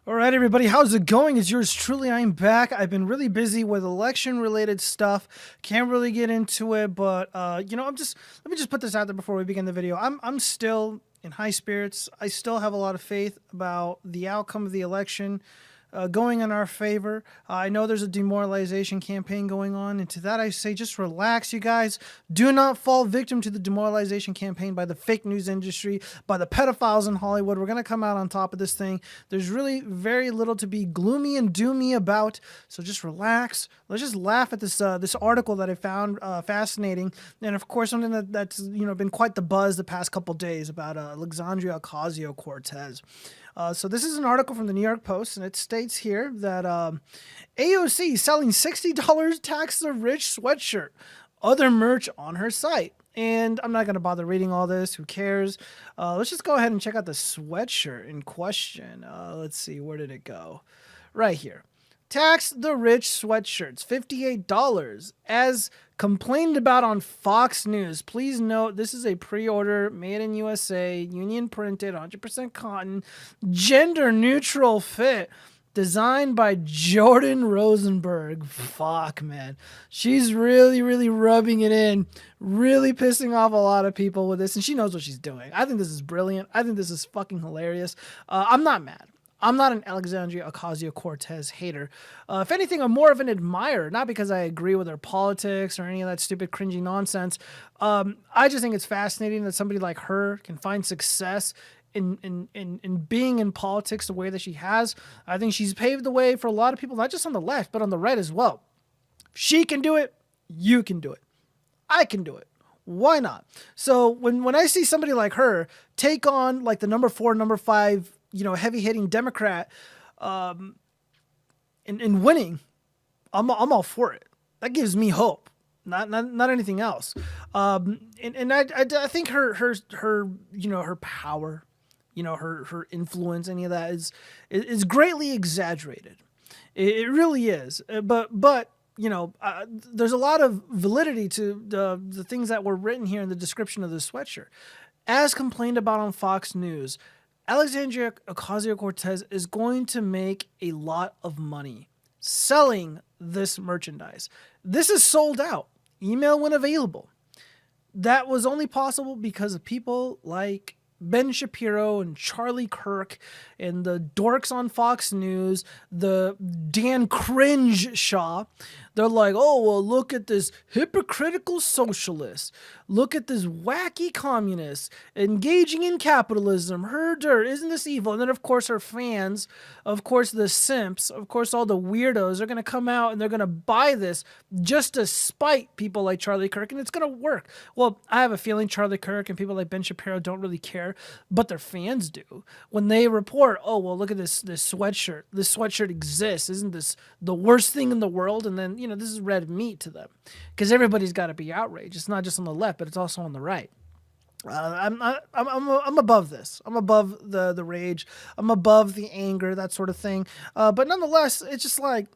All right, everybody, how's it going? It's yours truly. I'm back. I've been really busy with election-related stuff. Can't really get into it, but let me just put this out there before we begin the video. I'm still in high spirits. I still have a lot of faith about the outcome of the election going in our favor. I know there's a demoralization campaign going on, and to that I say just relax, you guys. Do not fall victim to the demoralization campaign by the fake news industry, by the pedophiles in Hollywood. We're going to come out on top of this thing. There's really very little to be gloomy and doomy about, so just relax. Let's just laugh at this article that I found fascinating, and of course something that's been quite the buzz the past couple days about Alexandria Ocasio-Cortez. So this is an article from the New York Post, and it states here that AOC selling $60 tax the rich sweatshirt, other merch on her site. And I'm not going to bother reading all this. Who cares? Let's just go ahead and check out the sweatshirt in question. Let's see. Where did it go? Right here. Tax the rich sweatshirts, $58, as complained about on Fox News. Please note, this is a pre-order, made in USA, union printed, 100% cotton, gender neutral fit, designed by Jordan Rosenberg. Fuck, man. She's really, really rubbing it in, really pissing off a lot of people with this, and she knows what she's doing. I think this is brilliant. I think this is fucking hilarious. I'm not mad. I'm not an Alexandria Ocasio-Cortez hater. If anything, I'm more of an admirer, not because I agree with her politics or any of that stupid, cringy nonsense. I just think it's fascinating that somebody like her can find success in being in politics the way that she has. I think she's paved the way for a lot of people, not just on the left, but on the right as well. If she can do it, you can do it. I can do it. Why not? So when I see somebody like her take on like the number 4, number 5, heavy hitting Democrat, in winning, I'm all for it. That gives me hope, not anything else. And I think her her power, her influence, any of that is greatly exaggerated. It really is. But there's a lot of validity to the things that were written here in the description of the sweatshirt, as complained about on Fox News. Alexandria Ocasio-Cortez is going to make a lot of money selling this merchandise. This is sold out. Email when available. That was only possible because of people like Ben Shapiro and Charlie Kirk and the dorks on Fox News, the Dan Cringe Shaw. They're like, oh, well, look at this hypocritical socialist. Look at this wacky communist engaging in capitalism. Herder, isn't this evil? And then, of course, her fans, of course, the simps, of course, all the weirdos are going to come out and they're going to buy this just to spite people like Charlie Kirk, and it's going to work. Well, I have a feeling Charlie Kirk and people like Ben Shapiro don't really care, but their fans do. When they report, oh, well, look at this sweatshirt. This sweatshirt exists. Isn't this the worst thing in the world? And then, this is red meat to them, because everybody's got to be outraged. It's not just on the left, but it's also on the right. I'm above this. I'm above the rage. I'm above the anger, that sort of thing. But nonetheless, it's just like,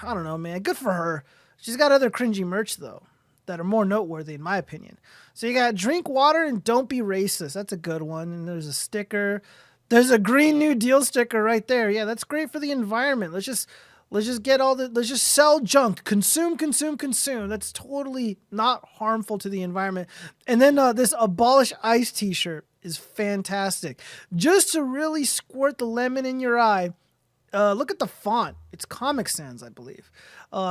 I don't know, man. Good for her. She's got other cringy merch, though, that are more noteworthy, in my opinion. So you got drink water and don't be racist. That's a good one. And there's a sticker. There's a Green New Deal sticker right there. Yeah, that's great for the environment. Let's just let's just sell junk. Consume. That's totally not harmful to the environment. And then this Abolish ICE t-shirt is fantastic. Just to really squirt the lemon in your eye. Look at the font. It's Comic Sans, I believe.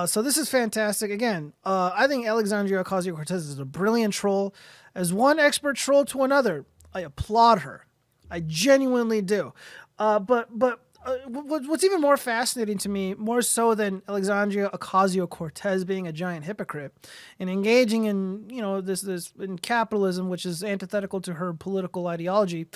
So this is fantastic. Again, I think Alexandria Ocasio-Cortez is a brilliant troll. As one expert troll to another, I applaud her. I genuinely do. But what's even more fascinating to me, more so than Alexandria Ocasio-Cortez being a giant hypocrite and engaging in, this in capitalism, which is antithetical to her political ideology,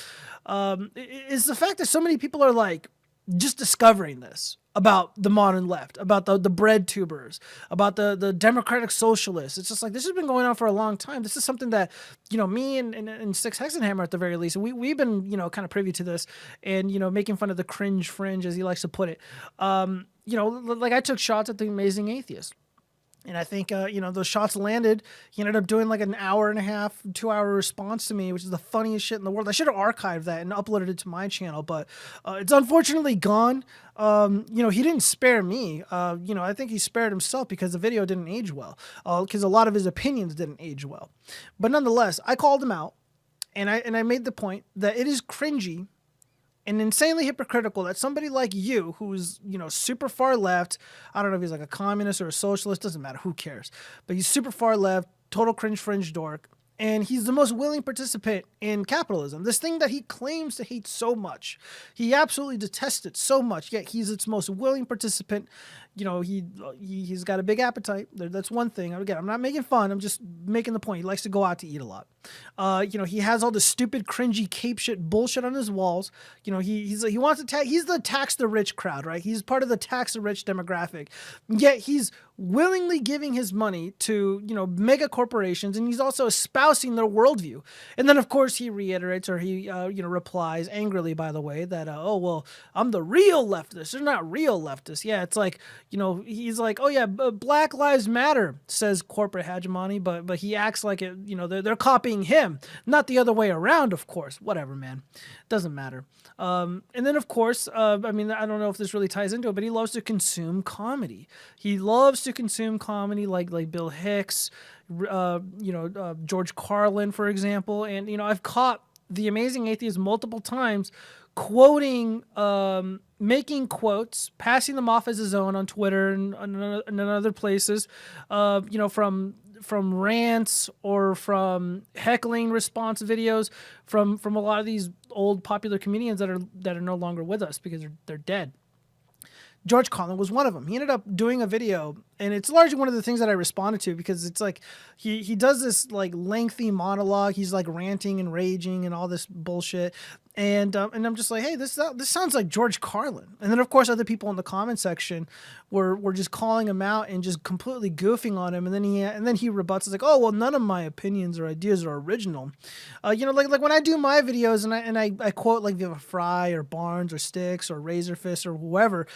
is the fact that so many people are like just discovering this about the modern left, about the bread tubers, about the democratic socialists. It's just like, this has been going on for a long time. This is something that, me and Six Hexenhammer at the very least, we've been, kind of privy to this and, making fun of the cringe fringe, as he likes to put it. Like I took shots at the Amazing Atheist. And I think, those shots landed. He ended up doing like an hour and a half, 2 hour response to me, which is the funniest shit in the world. I should have archived that and uploaded it to my channel, but it's unfortunately gone. He didn't spare me. I think he spared himself because the video didn't age well, because a lot of his opinions didn't age well. But nonetheless, I called him out, and I made the point that it is cringy and insanely hypocritical that somebody like you, who's, super far left, I don't know if he's like a communist or a socialist, doesn't matter, who cares, but he's super far left, total cringe fringe dork, and he's the most willing participant in capitalism, this thing that he claims to hate so much. He absolutely detests it so much, yet he's its most willing participant. He's got a big appetite. That's one thing. Again, I'm not making fun. I'm just making the point. He likes to go out to eat a lot. He has all this stupid, cringy cape shit bullshit on his walls. He wants to he's the tax the rich crowd, right? He's part of the tax the rich demographic. Yet he's willingly giving his money to, mega corporations, and he's also espousing their worldview. And then, of course, he reiterates, or he, replies angrily, by the way, that, I'm the real leftist. They're not real leftists. Yeah, it's like, he's like, oh yeah, Black Lives Matter, says corporate hegemony, but he acts like it, they're copying him, not the other way around, of course. Whatever, man. Doesn't matter. And then, of course, I don't know if this really ties into it, but he loves to consume comedy. He loves to consume comedy like Bill Hicks, George Carlin, for example. And, I've caught The Amazing Atheist multiple times quoting, making quotes, passing them off as his own on Twitter and other places, from rants or from heckling response videos from a lot of these old popular comedians that are no longer with us because they're dead. George Carlin was one of them. He ended up doing a video, and it's largely one of the things that I responded to because it's like he does this like lengthy monologue. He's like ranting and raging and all this bullshit. And I'm just like, hey, this sounds like George Carlin. And then, of course, other people in the comment section were just calling him out and just completely goofing on him. And then he rebuts. It's like, oh, well, none of my opinions or ideas are original. Like when I do my videos and I quote like LBRY or Barnes or Sticks or Razorfist or whoever,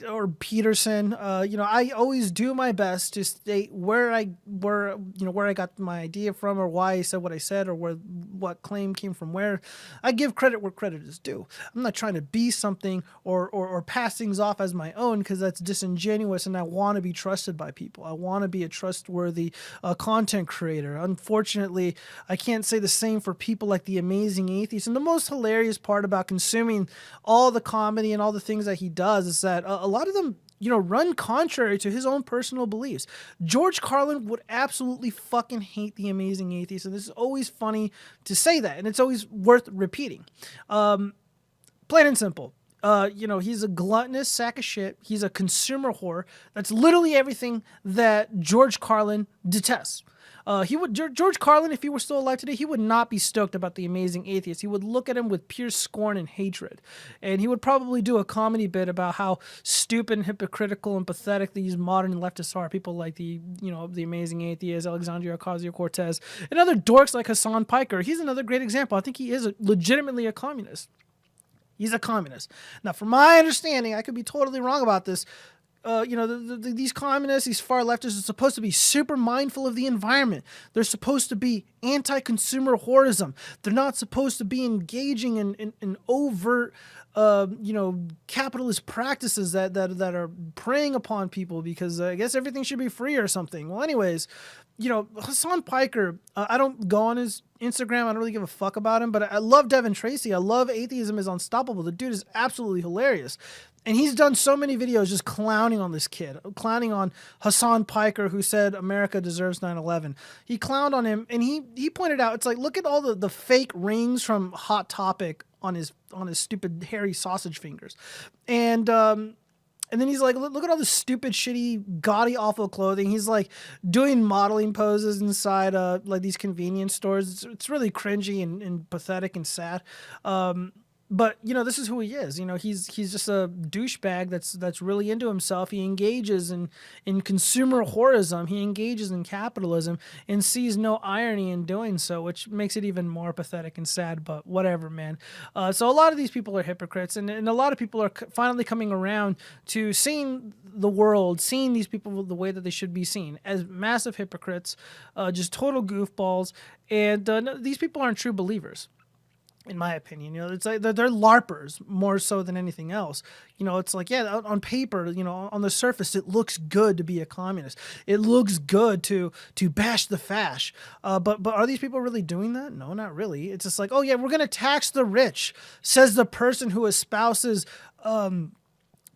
or Peterson, I always do my best to state where I got my idea from or why I said what I said or what claim came from where. I give credit where credit is due. I'm not trying to be something or pass things off as my own because that's disingenuous, and I want to be trusted by people. I want to be a trustworthy content creator. Unfortunately, I can't say the same for people like The Amazing Atheist. And the most hilarious part about consuming all the comedy and all the things that he does is that a lot of them run contrary to his own personal beliefs. George Carlin would absolutely fucking hate The Amazing Atheist, and this is always funny to say that, and it's always worth repeating. Plain and simple. He's a gluttonous sack of shit. He's a consumer whore. That's literally everything that George Carlin detests. George Carlin, if he were still alive today, he would not be stoked about The Amazing Atheist. He would look at him with pure scorn and hatred. And he would probably do a comedy bit about how stupid and hypocritical and pathetic these modern leftists are. People like the Amazing Atheist, Alexandria Ocasio-Cortez, and other dorks like Hassan Piker. He's another great example. I think he is legitimately a communist. He's a communist. Now, from my understanding, I could be totally wrong about this. These communists, these far leftists are supposed to be super mindful of the environment. They're supposed to be anti-consumer whorism. They're not supposed to be engaging in overt, capitalist practices that are preying upon people because I guess everything should be free or something. Well, anyways, Hassan Piker, I don't go on his Instagram. I don't really give a fuck about him, but I love Devin Tracy. I love Atheism is Unstoppable. The dude is absolutely hilarious. And he's done so many videos just clowning on this kid, clowning on Hassan Piker, who said America deserves 9/11. He clowned on him, and he pointed out, it's like, look at all the fake rings from Hot Topic on his stupid hairy sausage fingers. And then he's like, look at all this stupid, shitty, gaudy, awful clothing. He's like doing modeling poses inside like these convenience stores. It's really cringy and pathetic and sad. but you know, this is who he is. You know, he's just a douchebag that's really into himself. He engages in consumer whorism. He engages in capitalism and sees no irony in doing so, which makes it even more pathetic and sad. But whatever, man. So a lot of these people are hypocrites, and a lot of people are finally coming around to seeing the world, seeing these people the way that they should be seen, as massive hypocrites, just total goofballs, and these people aren't true believers, in my opinion. You know, it's like they're LARPers more so than anything else. You know, it's like, yeah, on paper, you know, on the surface, it looks good to be a communist. It looks good to bash the fash. But are these people really doing that? No, not really. It's just like, oh yeah, we're gonna tax the rich, says the person who espouses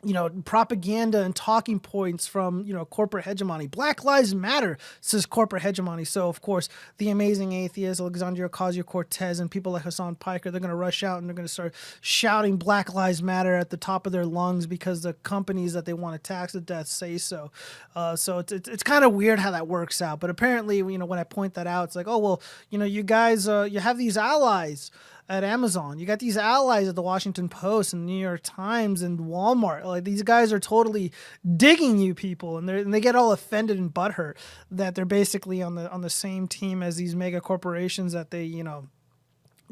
you know, propaganda and talking points from, you know, corporate hegemony. Black Lives Matter, says corporate hegemony. So, of course, the amazing atheist, Alexandria Ocasio-Cortez, and people like Hassan Piker, they're going to rush out and they're going to start shouting Black Lives Matter at the top of their lungs because the companies that they want to tax to death say so. So it's kind of weird how that works out. But apparently, you know, when I point that out, it's like, oh, well, you know, you guys, you have these allies at Amazon. You got these allies at the Washington Post and New York Times and Walmart. Like, these guys are totally digging you people, and they get all offended and butthurt that they're basically on the same team as these mega corporations that they, you know,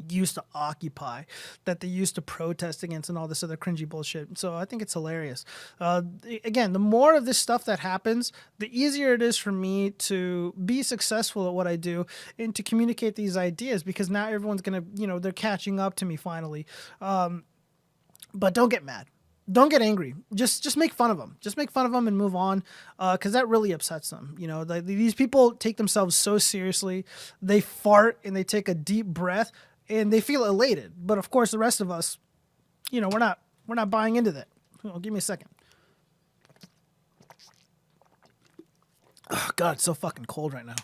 used to occupy, that they used to protest against, and all this other cringy bullshit. So I think it's hilarious. Again, the more of this stuff that happens, the easier it is for me to be successful at what I do and to communicate these ideas, because now everyone's gonna, you know, they're catching up to me finally. But don't get mad. Don't get angry. Just make fun of them. Just make fun of them and move on, because that really upsets them. You know, these people take themselves so seriously. They fart and they take a deep breath and they feel elated. But of course, the rest of us, you know, we're not buying into that. Oh, give me a second. Oh, God, it's so fucking cold right now.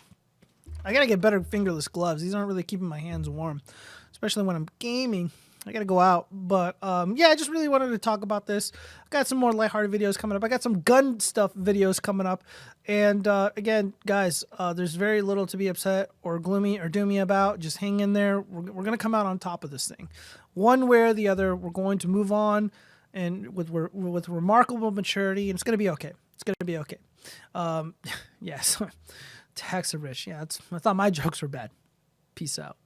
I gotta get better fingerless gloves. These aren't really keeping my hands warm, especially when I'm gaming. I gotta go out. But yeah, I just really wanted to talk about this. I got some more lighthearted videos coming up. I got some gun stuff videos coming up. And again, guys, there's very little to be upset or gloomy or doomy about. Just hang in there. We're gonna come out on top of this thing, one way or the other. We're going to move on, and with remarkable maturity, and it's gonna be okay. It's gonna be okay. Yes, tax the rich. Yeah, I thought my jokes were bad. Peace out.